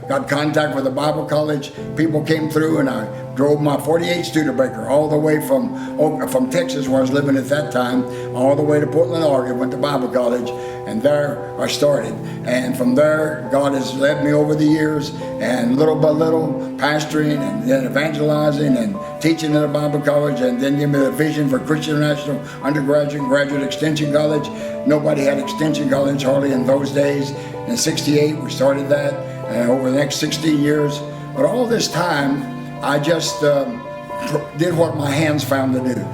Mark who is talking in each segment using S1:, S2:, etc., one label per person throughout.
S1: got contact with the Bible college. People came through, and I drove my 48 Studebaker all the way from Texas, where I was living at that time, all the way to Portland, Oregon. Went to Bible college, and there I started. And from there, God has led me over the years, and little by little, pastoring and then evangelizing and teaching at a Bible college, and then give me the vision for Christian National Undergraduate and Graduate Extension College. Nobody had Extension College hardly in those days. In '68, we started that, and over the next 16 years. But all this time, I just did what my hands found to do.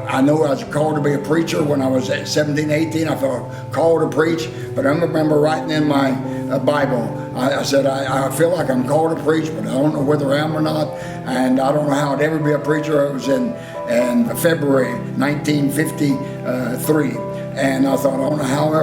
S1: I know I was called to be a preacher when I was 17, 18. I felt called to preach, but I remember writing in my Bible, I said, I feel like I'm called to preach, but I don't know whether I am or not, and I don't know how I'd ever be a preacher. It was in February 1953, and I thought, I don't know how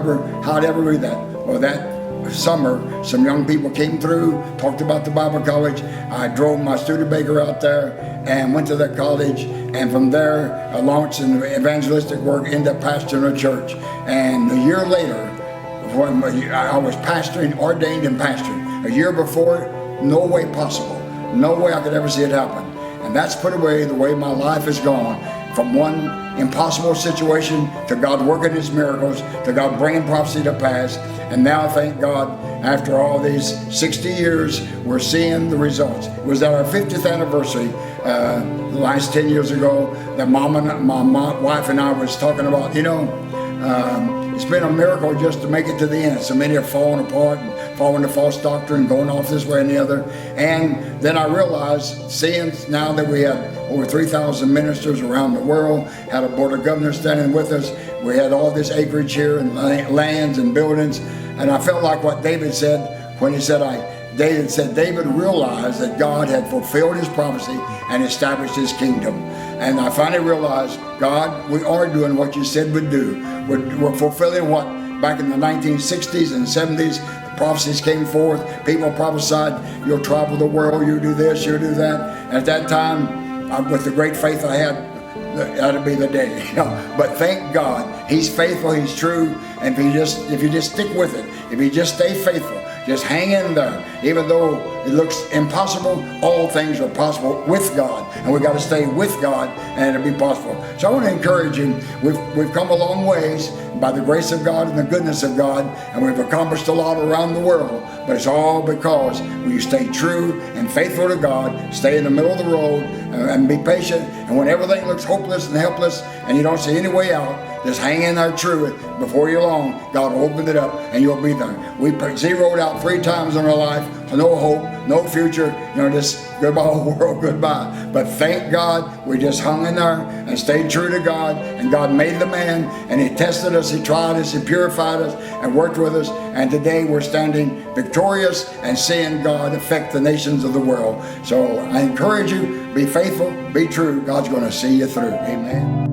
S1: I'd ever do that. Well, that summer, some young people came through, talked about the Bible college. I drove my Studebaker out there and went to that college, and from there I launched in evangelistic work, ended up pastoring a church. And a year later, when I was pastoring, ordained and pastoring. A year before, no way possible. No way I could ever see it happen. And that's put away the way my life has gone, from one impossible situation to God working His miracles, to God bringing prophecy to pass. And now, thank God, after all these 60 years, we're seeing the results. It was at our 50th anniversary, the last 10 years ago, that my wife and I was talking about, it's been a miracle just to make it to the end. So many are falling apart and falling to false doctrine, going off this way and the other. And then I realized, seeing now that we had over 3,000 ministers around the world, had a board of governors standing with us, we had all this acreage here and lands and buildings, and I felt like what David said when he said, David realized that God had fulfilled His prophecy and established His kingdom. And I finally realized, God, we are doing what You said we'd do. We're fulfilling what back in the 1960s and 70s, the prophecies came forth. People prophesied, you'll travel the world, you'll do this, you'll do that. And at that time, with the great faith I had, that'd be the day. But thank God, He's faithful, He's true, and if you just stick with it, if you just stay faithful, just hang in there. Even though it looks impossible, all things are possible with God, and we've got to stay with God, and it'll be possible. So I want to encourage you. We've come a long ways by the grace of God and the goodness of God, and we've accomplished a lot around the world. But it's all because we stay true and faithful to God, stay in the middle of the road, and be patient. And when everything looks hopeless and helpless, and you don't see any way out, just hang in there true. Before you long, God will open it up, and you'll be there. We zeroed out 3 times in our life, no hope, no future, just goodbye world, goodbye. But thank God, we just hung in there and stayed true to God, and God made the man, and He tested us, He tried us, He purified us, and worked with us, and today we're standing victorious and seeing God affect the nations of the world. So I encourage you, be faithful, be true. God's going to see you through. Amen.